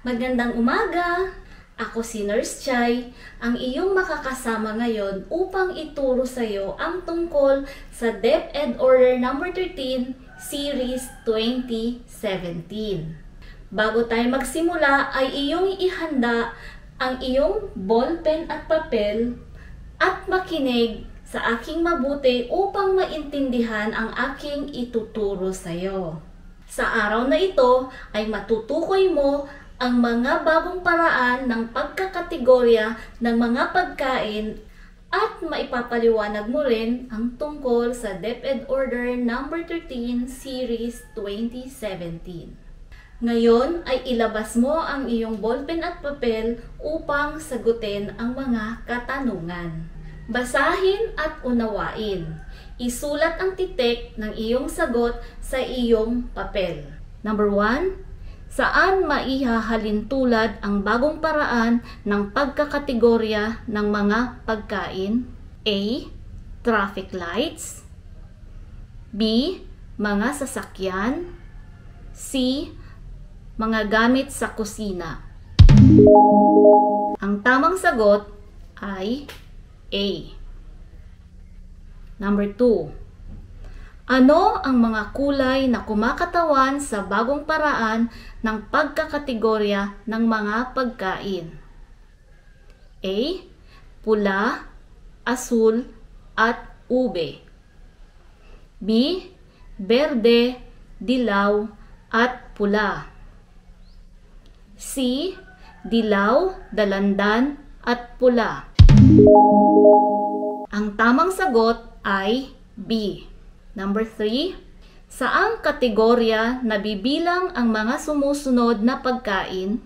Magandang umaga! Ako si Nurse Chai, ang iyong makakasama ngayon upang ituro sa iyo ang tungkol sa DepEd Order No. 13, Series 2017. Bago tayo magsimula ay iyong ihanda ang iyong ballpen at papel at makinig sa aking mabuti upang maintindihan ang aking ituturo sa iyo. Sa araw na ito ay matutukoy mo ang mga bagong paraan ng pagkakategorya ng mga pagkain at maipapaliwanag mo rin ang tungkol sa DepEd Order No. 13 Series 2017. Ngayon ay ilabas mo ang iyong ballpen at papel upang sagutin ang mga katanungan. Basahin at unawain. Isulat ang titik ng iyong sagot sa iyong papel. Number 1. Saan maihahalin tulad ang bagong paraan ng pagkakategorya ng mga pagkain? A. Traffic lights. B. Mga sasakyan. C. Mga gamit sa kusina. Ang tamang sagot ay A. Number 2. Ano ang mga kulay na kumakatawan sa bagong paraan ng pagkakategorya ng mga pagkain? A. Pula, asul, at ube. B. Berde, dilaw, at pula. C. Dilaw, dalandan, at pula. Ang tamang sagot ay B. Number 3. Saang kategorya nabibilang ang mga sumusunod na pagkain?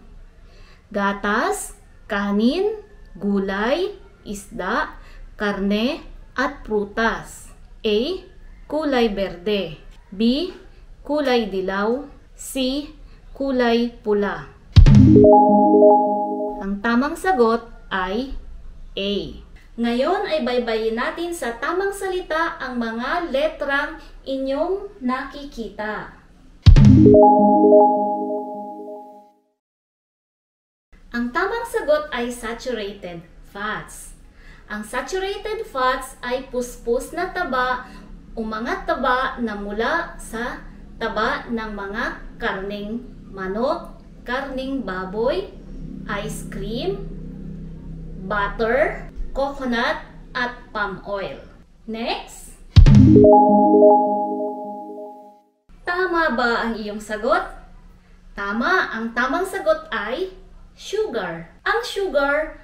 Gatas, kanin, gulay, isda, karne, at prutas. A. Kulay berde. B. Kulay dilaw. C. Kulay pula. Ang tamang sagot ay A. Ngayon ay baybayin natin sa tamang salita ang mga letrang inyong nakikita. Ang tamang sagot ay saturated fats. Ang saturated fats ay puspos na taba o mga taba na mula sa taba ng mga karneng manok, karneng baboy, ice cream, butter, coconut, at palm oil. Next. Tama ba ang iyong sagot? Tama, ang tamang sagot ay sugar. Ang sugar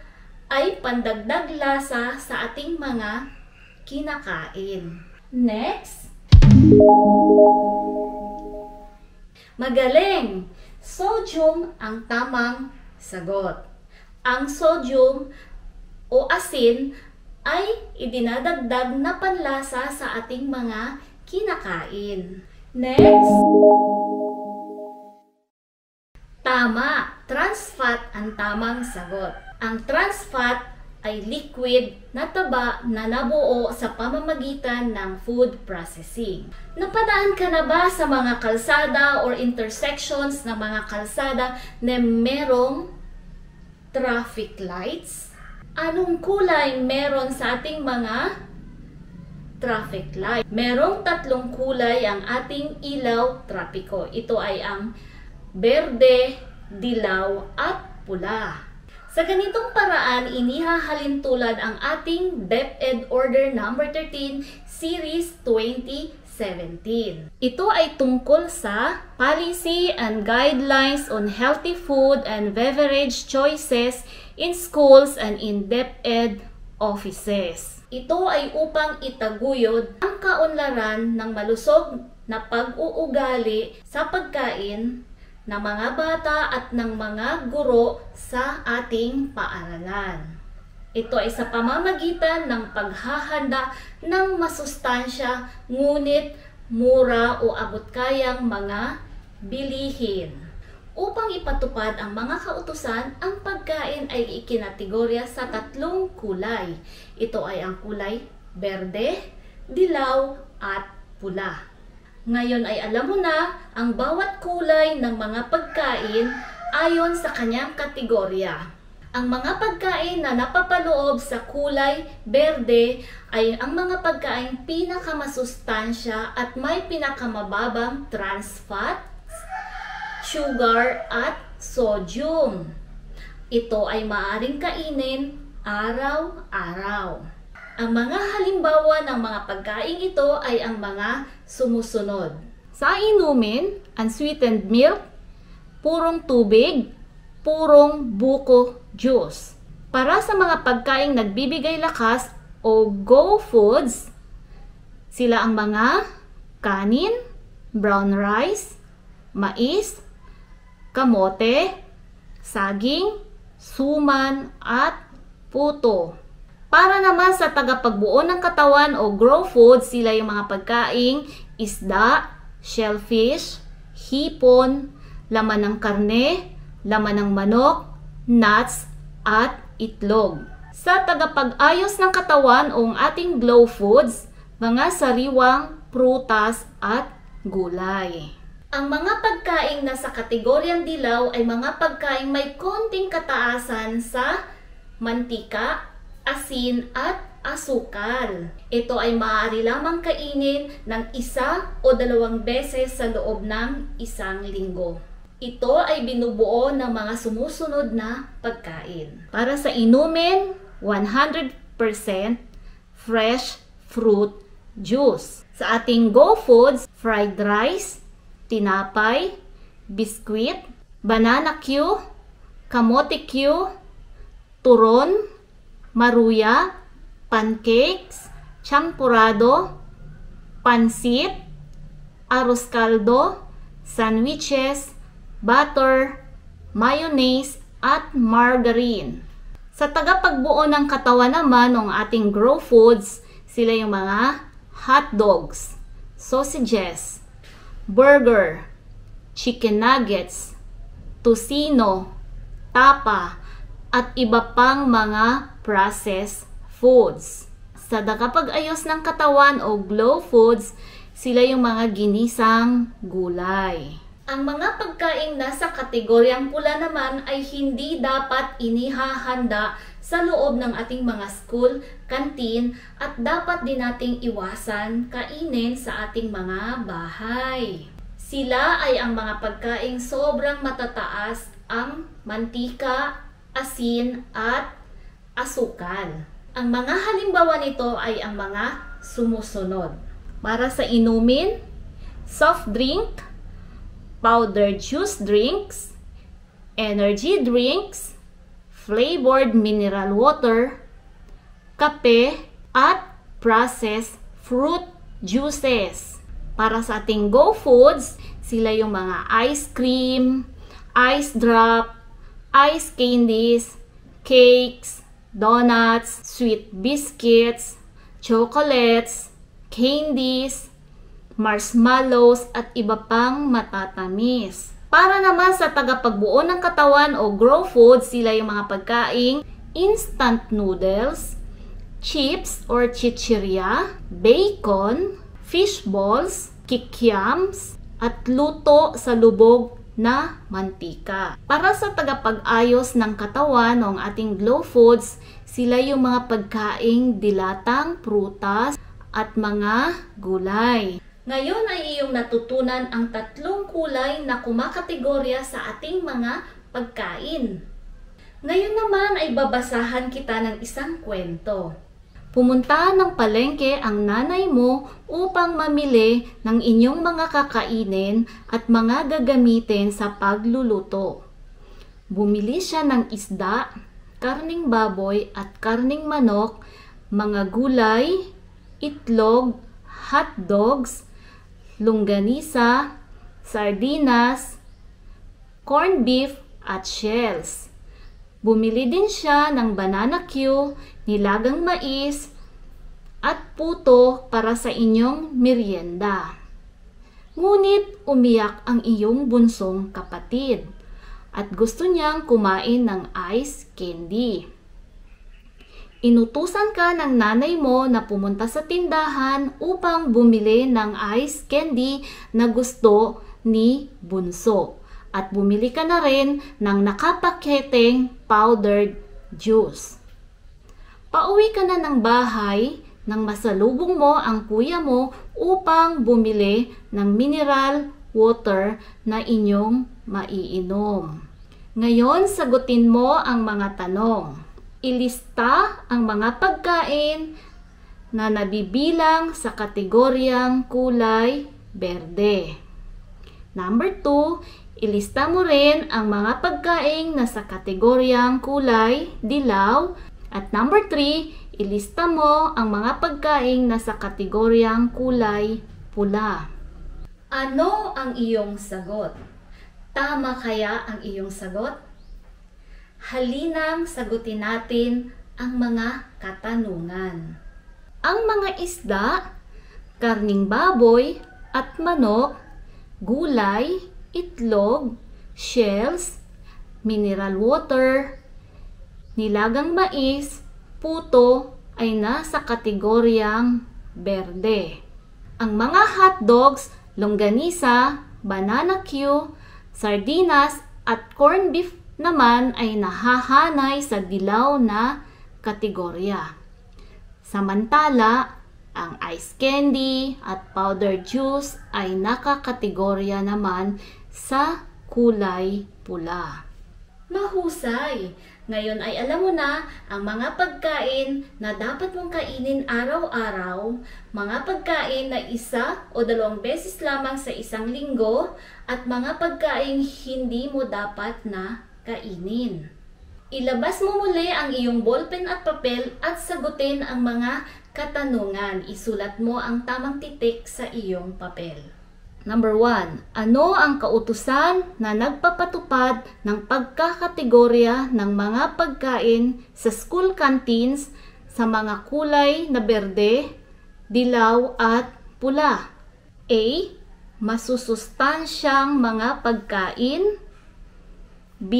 ay pandagdag lasa sa ating mga kinakain. Next. Magaling! Sodium ang tamang sagot. Ang sodium o asin ay idinadagdag na panlasa sa ating mga kinakain. Next. Tama, trans fat ang tamang sagot. Ang trans fat ay liquid na taba na nabuo sa pamamagitan ng food processing. Napadaan ka na ba sa mga kalsada or intersections ng mga kalsada na merong traffic lights? Anong kulay meron sa ating mga traffic light? Merong tatlong kulay ang ating ilaw trapiko. Ito ay ang berde, dilaw, at pula. Sa ganitong paraan, inihahalin tulad ang ating DepEd Order No. 13 Series 2017. Ito ay tungkol sa Policy and Guidelines on Healthy Food and Beverage Choices in Schools and in DepEd Offices. Ito ay upang itaguyod ang kaunlaran ng malusog na pag-uugali sa pagkain ng mga bata at ng mga guro sa ating paaralan. Ito ay sa pamamagitan ng paghahanda ng masustansya ngunit mura o abot-kayang mga bilihin. Upang ipatupad ang mga kautusan, ang pagkain ay ikinategorya sa tatlong kulay. Ito ay ang kulay berde, dilaw, at pula. Ngayon ay alam mo na ang bawat kulay ng mga pagkain ayon sa kanyang kategorya. Ang mga pagkain na napapaloob sa kulay berde ay ang mga pagkain pinakamasustansya at may pinakamababang trans fat, sugar at sodium. Ito ay maaaring kainin araw-araw. Ang mga halimbawa ng mga pagkain ito ay ang mga sumusunod. Sa inumin, unsweetened milk, purong tubig, purong buko juice. Para sa mga pagkaing nagbibigay lakas o go foods, sila ang mga kanin, brown rice, mais, kamote, saging, suman, at puto. Para naman sa tagapagbuo ng katawan o grow foods, sila yung mga pagkaing isda, shellfish, hipon, laman ng karne, laman ng manok, nuts, at itlog. Sa tagapag-ayos ng katawan o ating glow foods, mga sariwang prutas at gulay. Ang mga pagkaing nasa kategoryang dilaw ay mga pagkaing may konting kataasan sa mantika, asin at asukal. Ito ay maaari lamang kainin ng 1 o 2 beses sa loob ng 1 linggo. Ito ay binubuo ng mga sumusunod na pagkain. Para sa inumin, 100% fresh fruit juice. Sa ating go foods, fried rice, tinapay, biskwit, banana Q, kamote Q, turon, maruya, pancakes, champurado, pansit, arroz caldo, sandwiches, butter, mayonnaise, at margarine. Sa tagapagbuo ng katawan naman ng ating grow foods, sila yung mga hot dogs, sausages, burger, chicken nuggets, tocino, tapa, at iba pang mga processed foods. Sa tagapag-ayos ng katawan o glow foods, sila yung mga ginisang gulay. Ang mga pagkaing nasa kategoryang pula naman ay hindi dapat inihahanda sa loob ng ating mga school, canteen at dapat din nating iwasan kainin sa ating mga bahay. Sila ay ang mga pagkaing sobrang matataas ang mantika, asin at asukal. Ang mga halimbawa nito ay ang mga sumusunod. Para sa inumin, soft drink, powdered juice drinks, energy drinks, flavored mineral water, kape, at processed fruit juices. Para sa ating go foods, sila yung mga ice cream, ice drop, ice candies, cakes, donuts, sweet biscuits, chocolates, candies, marshmallows, at iba pang matatamis. Para naman sa tagapagbuo ng katawan o grow food, sila yung mga pagkaing instant noodles, chips or chichirya, bacon, fish balls, kikiams, at luto sa lubog na mantika. Para sa tagapag-ayos ng katawan o ating glow foods, sila yung mga pagkaing dilatang prutas at mga gulay. Ngayon ay iyong natutunan ang 3 kulay na kumakategorya sa ating mga pagkain. Ngayon naman ay babasahan kita ng isang kwento. Pumunta ng palengke ang nanay mo upang mamili ng inyong mga kakainin at mga gagamitin sa pagluluto. Bumili siya ng isda, karning baboy at karning manok, mga gulay, itlog, hot dogs, longganisa, sardinas, corned beef at shells. Bumili din siya ng banana Q, nilagang mais, at puto para sa inyong merienda. Ngunit umiyak ang iyong bunsong kapatid at gusto niyang kumain ng ice candy. Inutusan ka ng nanay mo na pumunta sa tindahan upang bumili ng ice candy na gusto ni bunso. at bumili ka na rin ng nakapaketeng powdered juice. Pauwi ka na ng bahay nang masalubong mo ang kuya mo upang bumili ng mineral water na inyong maiinom. Ngayon, sagutin mo ang mga tanong. Ilista ang mga pagkain na nabibilang sa kategoryang kulay berde. Number 2, ilista mo rin ang mga pagkain na sa kategoryang kulay dilaw. At number 3, ilista mo ang mga pagkain na sa kategoryang kulay pula. Ano ang iyong sagot? Tama kaya ang iyong sagot? Halinang sagutin natin ang mga katanungan. Ang mga isda, karning baboy at manok, gulay, itlog, shells, mineral water, nilagang mais, puto ay nasa kategoryang berde. Ang mga hotdogs, longganisa, banana Q, sardinas at corned beef naman ay nahahanay sa dilaw na kategorya. Samantala, ang ice candy at powdered juice ay nakakategorya naman sa kulay pula. Mahusay! Ngayon ay alam mo na ang mga pagkain na dapat mong kainin araw-araw, mga pagkain na 1 o 2 beses lamang sa isang linggo, at mga pagkain hindi mo dapat na kainin. Ilabas mo muli ang iyong ballpen at papel at sagutin ang mga katanungan. Isulat mo ang tamang titik sa iyong papel. Number 1. Ano ang kautusan na nagpapatupad ng pagkakategorya ng mga pagkain sa school canteens sa mga kulay na berde, dilaw at pula? A. Masusustansyang mga pagkain. B.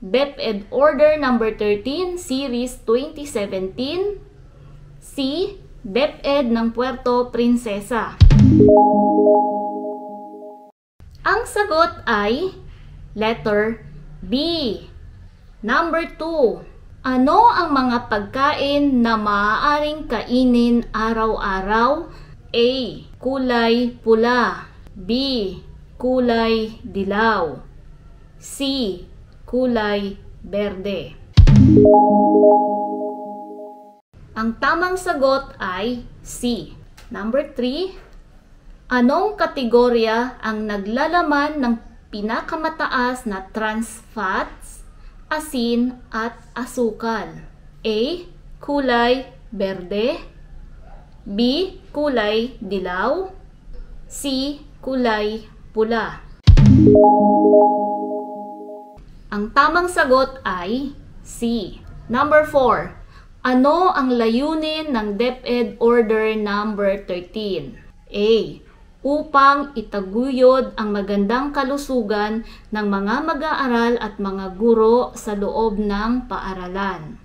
DepEd Order No. 13 Series 2017. C. DepEd ng Puerto Princesa. Ang sagot ay letter B. Number 2. Ano ang mga pagkain na maaaring kainin araw-araw? A. Kulay pula. B. Kulay dilaw. C. Kulay berde. Ang tamang sagot ay C. Number 3. Anong kategorya ang naglalaman ng pinakamataas na trans fats, asin at asukal? A. Kulay berde. B. Kulay dilaw. C. Kulay pula. Ang tamang sagot ay C. Number 4. Ano ang layunin ng DepEd Order No. 13? A. Upang itaguyod ang magandang kalusugan ng mga mag-aaral at mga guro sa loob ng paaralan.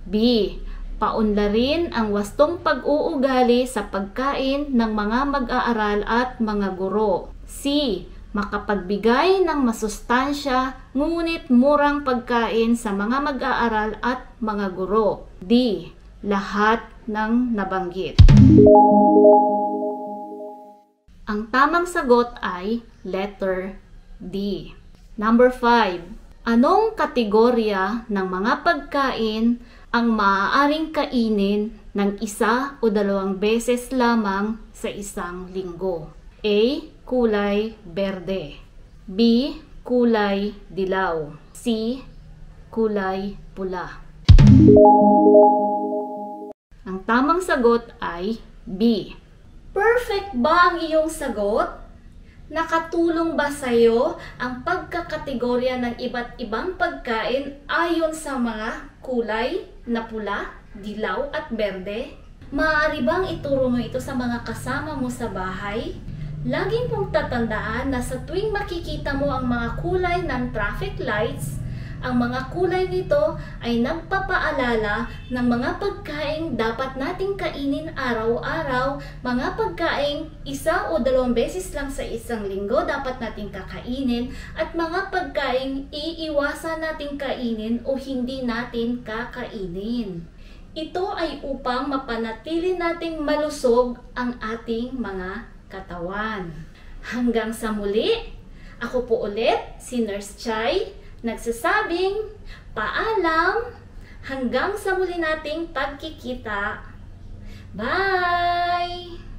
B. Paunlarin ang wastong pag-uugali sa pagkain ng mga mag-aaral at mga guro. C. Makapagbigay ng masustansya ngunit murang pagkain sa mga mag-aaral at mga guro. D. Lahat ng nabanggit. Ang tamang sagot ay letter D. Number 5. Anong kategorya ng mga pagkain ang maaaring kainin ng 1 o 2 beses lamang sa isang linggo? A. Kulay berde. B. Kulay dilaw. C. Kulay pula. Ang tamang sagot ay B. Perfect ba ang iyong sagot? Nakatulong ba sa iyo ang pagkakategorya ng iba't ibang pagkain ayon sa mga kulay na pula, dilaw at berde? Maaari bang ituro mo ito sa mga kasama mo sa bahay? Laging pong tatandaan na sa tuwing makikita mo ang mga kulay ng traffic lights Ang mga kulay nito ay nagpapaalala ng mga pagkaing dapat nating kainin araw-araw, mga pagkaing 1 o 2 beses lang sa isang linggo dapat nating kakainin, at mga pagkaing iiwasan nating kainin o hindi natin kakainin. Ito ay upang mapanatili nating malusog ang ating mga katawan. Hanggang sa muli, ako po ulit, si Nurse Chai, nagsasabing paalam, hanggang sa muli nating pagkikita. Bye!